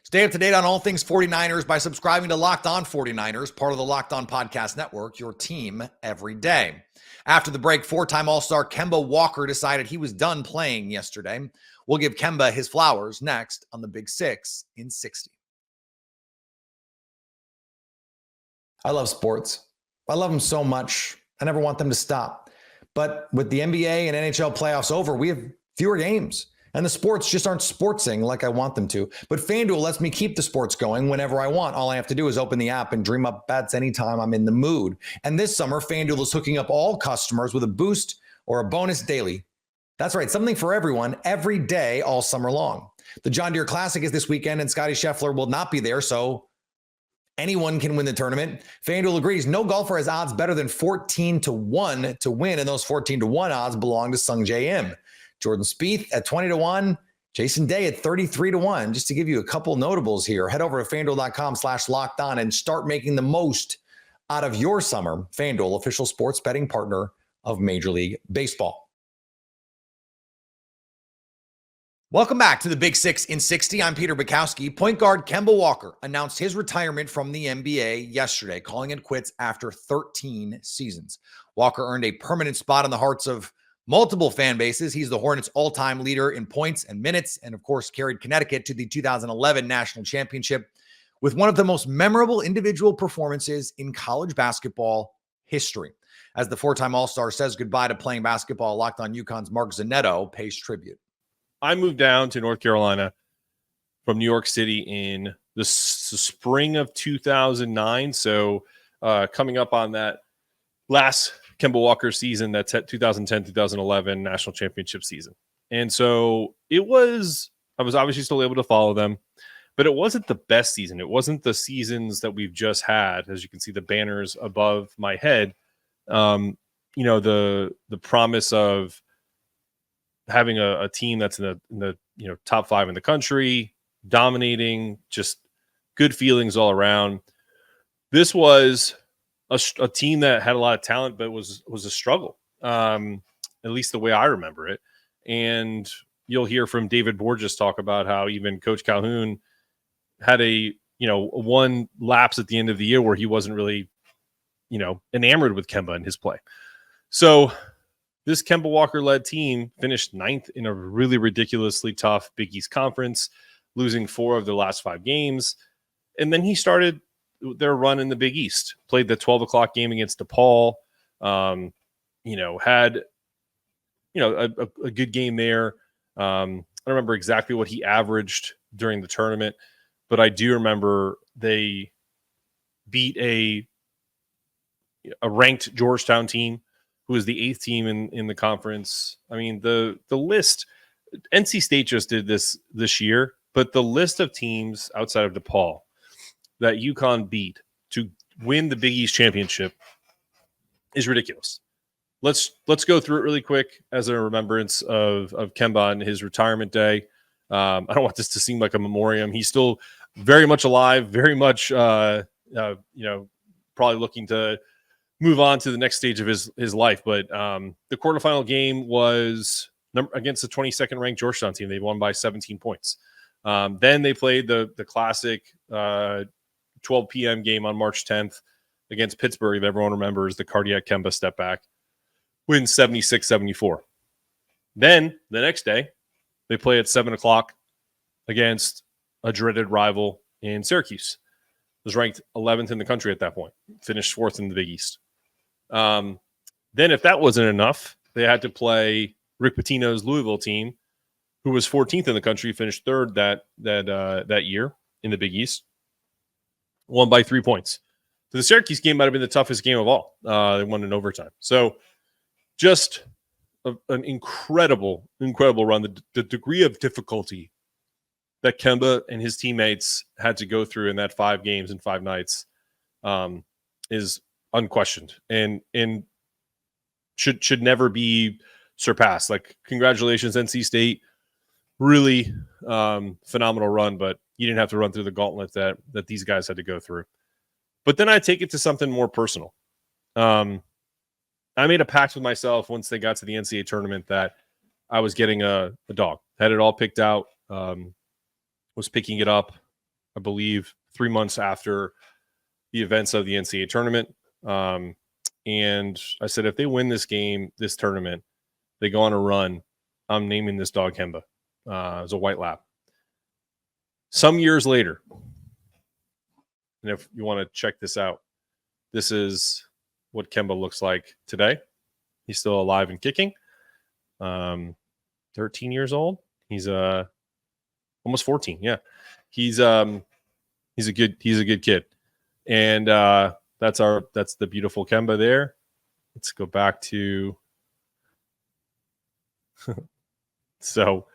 Stay up to date on all things 49ers by subscribing to Locked On 49ers, part of the Locked On Podcast Network, your team every day. After the break, four-time All-Star Kemba Walker decided he was done playing yesterday. We'll give Kemba his flowers next on the Big Six in 60. I love sports. I love them so much. I never want them to stop. But with the NBA and NHL playoffs over, we have fewer games. And the sports just aren't sportsing like I want them to. But FanDuel lets me keep the sports going whenever I want. All I have to do is open the app and dream up bets anytime I'm in the mood. And this summer, FanDuel is hooking up all customers with a boost or a bonus daily. That's right, something for everyone every day all summer long. The John Deere Classic is this weekend, and Scotty Scheffler will not be there, so anyone can win the tournament. FanDuel agrees no golfer has odds better than 14-1 to win, and those 14-1 odds belong to Sung Jae Im. Jordan Spieth at 20-1, Jason Day at 33-1. Just to give you a couple notables here, head over to FanDuel.com/lockedon and start making the most out of your summer. FanDuel, official sports betting partner of Major League Baseball. Welcome back to the Big Six in 60. I'm Peter Bukowski. Point guard Kemba Walker announced his retirement from the NBA yesterday, calling it quits after 13 seasons. Walker earned a permanent spot in the hearts of multiple fan bases. He's the Hornets' all-time leader in points and minutes, and of course carried Connecticut to the 2011 national championship with one of the most memorable individual performances in college basketball history. As the four-time All-Star says goodbye to playing basketball, Locked On UConn's Mark Zanetto pays tribute. I moved down to North Carolina from New York City in the spring of 2009. So coming up on that last Kemba Walker season, that's at 2010-2011 national championship season. And so I was obviously still able to follow them, but it wasn't the best season. It wasn't the seasons that we've just had. As you can see, the banners above my head, the promise of having a team that's in the top five in the country, dominating, just good feelings all around. This was a team that had a lot of talent, but was a struggle, at least the way I remember it. And you'll hear from David Borges talk about how even Coach Calhoun had one lapse at the end of the year where he wasn't really, enamored with Kemba and his play. So this Kemba Walker-led team finished 9th in a really ridiculously tough Big East conference, losing 4 of their last 5 games. And then he started their run in the Big East, played the 12 o'clock game against DePaul, had, a good game there. I don't remember exactly what he averaged during the tournament, but I do remember they beat a ranked Georgetown team who was the 8th team in the conference. I mean, the list, NC State just did this year, but the list of teams outside of DePaul that UConn beat to win the Big East championship is ridiculous. Let's go through it really quick as a remembrance of Kemba and his retirement day. I don't want this to seem like a memoriam. He's still very much alive, very much, probably looking to move on to the next stage of his life. But the quarterfinal game was against the 22nd ranked Georgetown team. They won by 17 points. Then they played the classic 12 p.m. game on March 10th against Pittsburgh that everyone remembers, the cardiac Kemba step back, wins 76-74. Then the next day, they play at 7 o'clock against a dreaded rival in Syracuse. Was ranked 11th in the country at that point, finished 4th in the Big East. Then if that wasn't enough, they had to play Rick Pitino's Louisville team, who was 14th in the country, finished 3rd that year in the Big East, won by 3 points. So the Syracuse game might have been the toughest game of all. They won in overtime. So just an incredible run. The degree of difficulty that Kemba and his teammates had to go through in that 5 games and 5 nights is unquestioned and should never be surpassed. Like, congratulations, NC State. Really phenomenal run, but you didn't have to run through the gauntlet that these guys had to go through. But then I take it to something more personal. I made a pact with myself once they got to the NCAA tournament that I was getting a dog. Had it all picked out. Was picking it up I believe 3 months after the events of the NCAA tournament. And I said, if they win this tournament, they go on a run, I'm naming this dog Kemba. It was a white lab. Some years later, and if you want to check this out, this is what Kemba looks like today. He's still alive and kicking. 13 years old. He's almost 14. Yeah. He's a good kid. And that's the beautiful Kemba there. Let's go back to so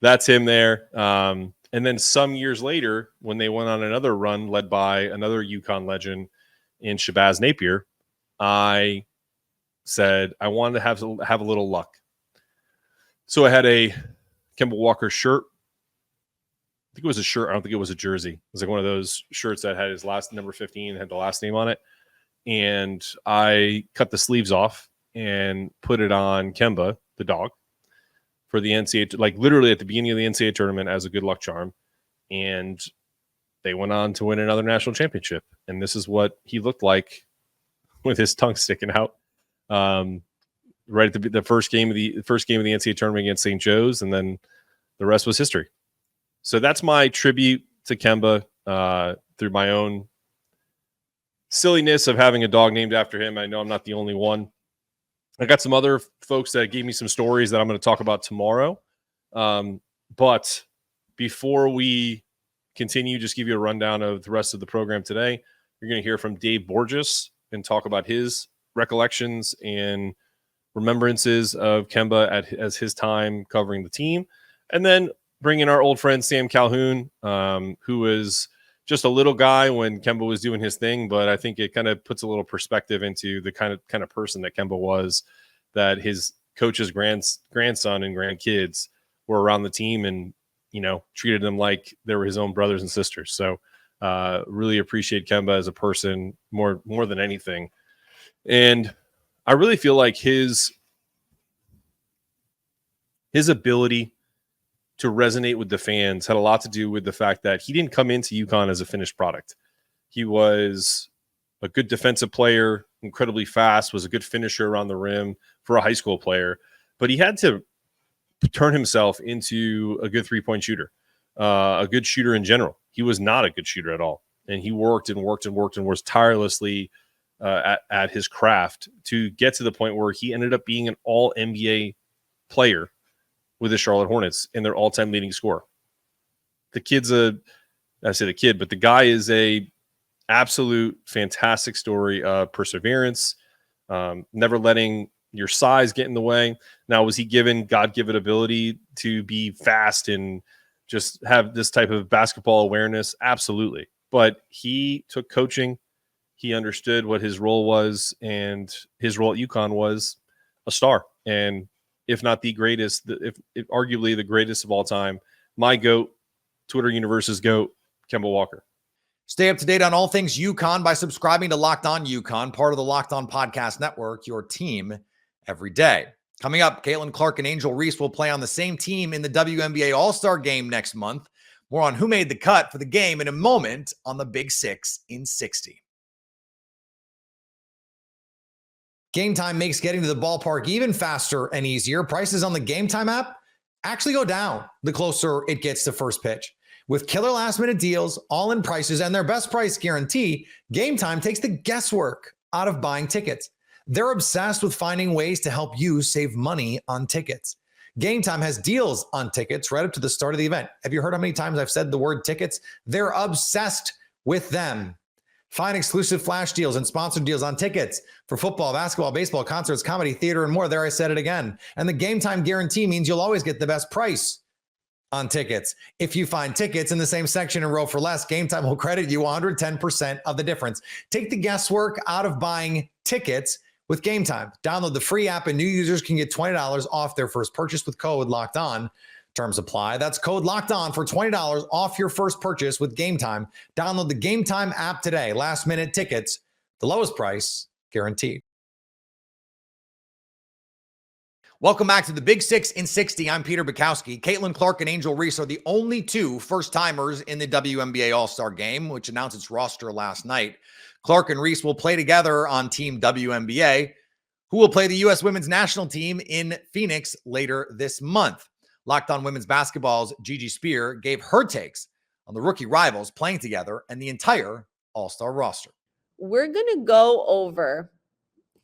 that's him there. And then some years later, when they went on another run led by another UConn legend in Shabazz Napier, I said I wanted to have a little luck. So I had a Kemba Walker shirt. I think it was a shirt. I don't think it was a jersey. It was like one of those shirts that had his last number 15 and had the last name on it. And I cut the sleeves off and put it on Kemba, the dog, for the NCAA, like literally at the beginning of the NCAA tournament as a good luck charm. And they went on to win another national championship. And this is what he looked like with his tongue sticking out. Right at the first game of the NCAA tournament against St. Joe's, and then the rest was history. So that's my tribute to Kemba through my own silliness of having a dog named after him. I know I'm not the only one. I got some other folks that gave me some stories that I'm going to talk about tomorrow. But before we continue, just give you a rundown of the rest of the program today. You're going to hear from Dave Borges and talk about his recollections and remembrances of Kemba as his time covering the team. And then bring in our old friend Sam Calhoun, who was just a little guy when Kemba was doing his thing, but I think it kind of puts a little perspective into the kind of person that Kemba was, that his coach's grandson and grandkids were around the team and, treated them like they were his own brothers and sisters. So really appreciate Kemba as a person more than anything. And I really feel like his ability to resonate with the fans had a lot to do with the fact that he didn't come into UConn as a finished product. He was a good defensive player, incredibly fast, was a good finisher around the rim for a high school player, but he had to turn himself into a good three-point shooter, a good shooter in general. He was not a good shooter at all. And he worked and was tirelessly at his craft to get to the point where he ended up being an all NBA player with the Charlotte Hornets and their all-time leading scorer. The guy is a absolute fantastic story of perseverance, never letting your size get in the way. Now, was he given God-given ability to be fast and just have this type of basketball awareness? Absolutely. But he took coaching. He understood what his role was, and his role at UConn was a star. And if not the greatest, if arguably the greatest of all time, my GOAT, Twitter Universe's GOAT, Kemba Walker. Stay up to date on all things UConn by subscribing to Locked On UConn, part of the Locked On Podcast Network, your team every day. Coming up, Caitlin Clark and Angel Reese will play on the same team in the WNBA All-Star Game next month. More on who made the cut for the game in a moment on the Big 6 in 60. Game Time makes getting to the ballpark even faster and easier. Prices on the Game Time app actually go down the closer it gets to first pitch. With killer last-minute deals, all-in prices, and their best price guarantee, Game Time takes the guesswork out of buying tickets. They're obsessed with finding ways to help you save money on tickets. Game Time has deals on tickets right up to the start of the event. Have you heard how many times I've said the word tickets? They're obsessed with them. Find exclusive flash deals and sponsored deals on tickets for football, basketball, baseball, concerts, comedy, theater, and more. There, I said it again. And the Game Time guarantee means you'll always get the best price on tickets. If you find tickets in the same section and row for less, Game Time will credit you 110% of the difference. Take the guesswork out of buying tickets with Game Time. Download the free app, and new users can get $20 off their first purchase with code Locked On. Terms apply. That's code Locked On for $20 off your first purchase with Game Time. Download the Game Time app today. Last minute tickets, the lowest price guaranteed. Welcome back to the Big 6 in 60. I'm Peter Bukowski. Caitlin Clark and Angel Reese are the only two first-timers in the WNBA All-Star Game, which announced its roster last night. Clark and Reese will play together on Team WNBA, who will play the U.S. Women's National Team in Phoenix later this month. Locked On Women's Basketball's Gigi Spear gave her takes on the rookie rivals playing together and the entire All-Star roster. We're going to go over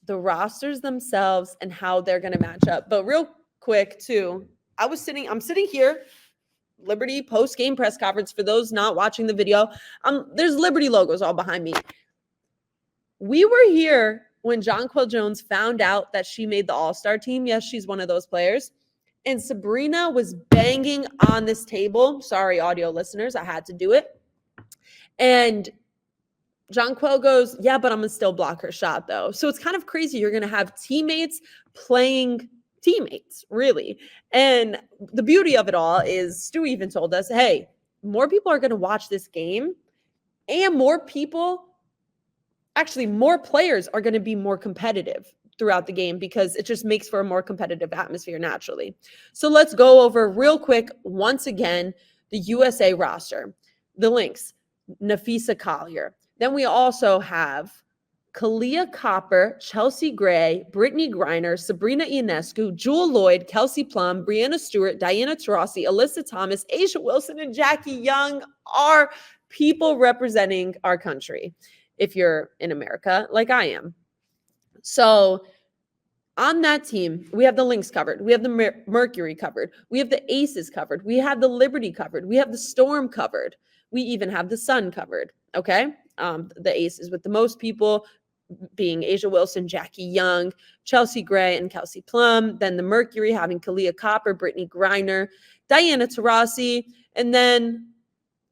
the rosters themselves and how they're going to match up. But real quick, too, I'm sitting here, Liberty post-game press conference. For those not watching the video, there's Liberty logos all behind me. We were here when Jonquel Jones found out that she made the All-Star team. Yes, she's one of those players. And Sabrina was banging on this table. Sorry, audio listeners, I had to do it. And Jonquel goes, yeah, but I'm going to still block her shot, though. So it's kind of crazy. You're going to have teammates playing teammates, really. And the beauty of it all is Stu even told us, hey, more people are going to watch this game, and more players are going to be more competitive throughout the game because it just makes for a more competitive atmosphere naturally. So let's go over real quick, once again, the USA roster. The links, Napheesa Collier. Then we also have Kalia Copper, Chelsea Gray, Brittany Griner, Sabrina Ionescu, Jewel Lloyd, Kelsey Plum, Brianna Stewart, Diana Taurasi, Alyssa Thomas, Asia Wilson, and Jackie Young are people representing our country, if you're in America like I am. So on that team, we have the Lynx covered. We have the Mercury covered. We have the Aces covered. We have the Liberty covered. We have the Storm covered. We even have the Sun covered, okay? The Aces with the most people being Asia Wilson, Jackie Young, Chelsea Gray, and Kelsey Plum. Then the Mercury having Kalia Copper, Brittany Griner, Diana Taurasi, and then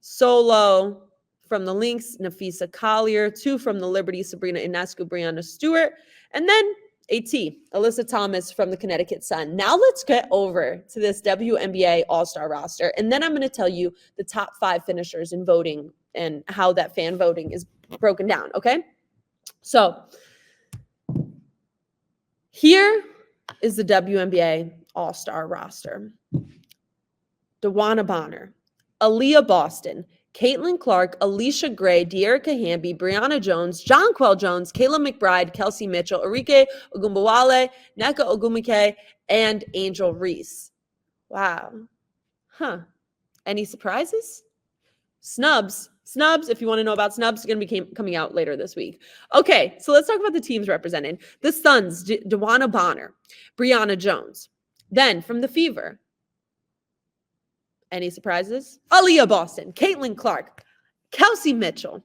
solo from the Lynx, Napheesa Collier, 2 from the Liberty, Sabrina Ionescu, Brianna Stewart, and then AT, Alyssa Thomas from the Connecticut Sun. Now let's get over to this WNBA All-Star roster, and then I'm going to tell you the top 5 finishers in voting and how that fan voting is broken down, okay? So here is the WNBA All-Star roster. DeWanna Bonner, Aaliyah Boston, Caitlin Clark, Alicia Gray, Dearica Hamby, Brianna Jones, Jonquel Jones, Kayla McBride, Kelsey Mitchell, Arike Ogunbowale, Nneka Ogwumike, and Angel Reese. Wow. Huh. Any surprises? Snubs, if you want to know about snubs, is going to be coming out later this week. Okay, so let's talk about the teams represented. The Suns, DeWanna Bonner, Brianna Jones. Then from the Fever, any surprises? Aaliyah Boston, Caitlin Clark, Kelsey Mitchell.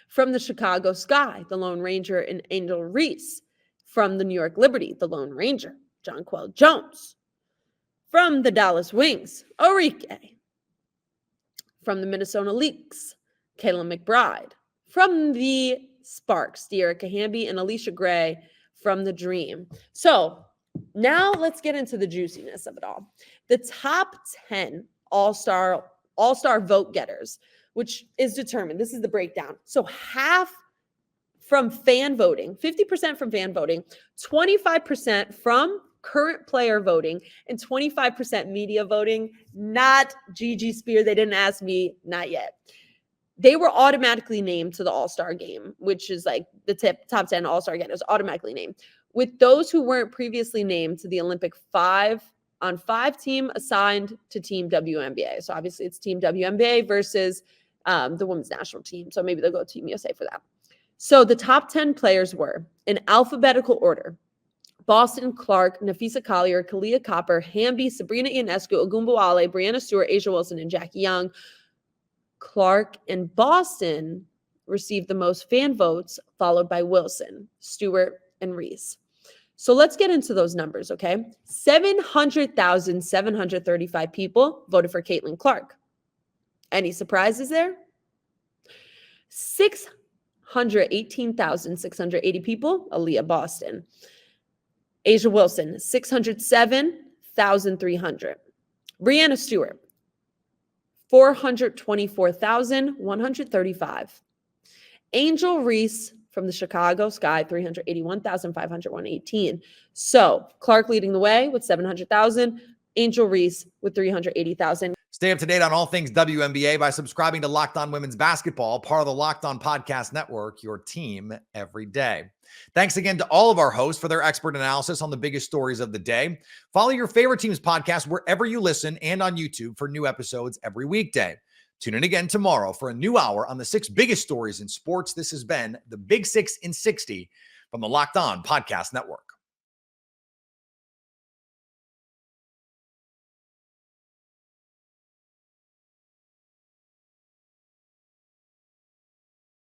From the Chicago Sky, the Lone Ranger and Angel Reese. From the New York Liberty, the Lone Ranger, Jonquel Jones. From the Dallas Wings, Arike. From the Minnesota Lynx, Kayla McBride. From the Sparks, Dearica Hamby and Alicia Gray from the Dream. So now let's get into the juiciness of it all. The top 10 All-Star vote getters, which is determined. This is the breakdown. So half from fan voting, 50% from fan voting, 25% from current player voting, and 25% media voting. Not Gigi Spear. They didn't ask me, not yet. They were automatically named to the All-Star game, which is like the top 10 All-Star getters automatically named. With those who weren't previously named to the Olympic 5-on-5 team assigned to Team WNBA. So obviously it's Team WNBA versus the women's national team. So maybe they'll go Team USA for that. So the top 10 players were in alphabetical order: Boston, Clark, Napheesa Collier, Kalia Copper, Hamby, Sabrina Ionescu, Ogunbowale, Brianna Stewart, Asia Wilson, and Jackie Young. Clark and Boston received the most fan votes, followed by Wilson, Stewart, and Reese. So let's get into those numbers, okay? 700,735 people voted for Caitlin Clark. Any surprises there? 618,680 people, Aaliyah Boston. Asia Wilson, 607,300. Brianna Stewart, 424,135. Angel Reese, From the Chicago Sky, 381,518. So Clark leading the way with 700,000. Angel Reese with 380,000. Stay up to date on all things WNBA by subscribing to Locked On Women's Basketball, part of the Locked On Podcast Network, your team every day. Thanks again to all of our hosts for their expert analysis on the biggest stories of the day. Follow your favorite team's podcast wherever you listen and on YouTube for new episodes every weekday. Tune in again tomorrow for a new hour on the 6 biggest stories in sports. This has been the Big 6 in 60 from the Locked On Podcast Network.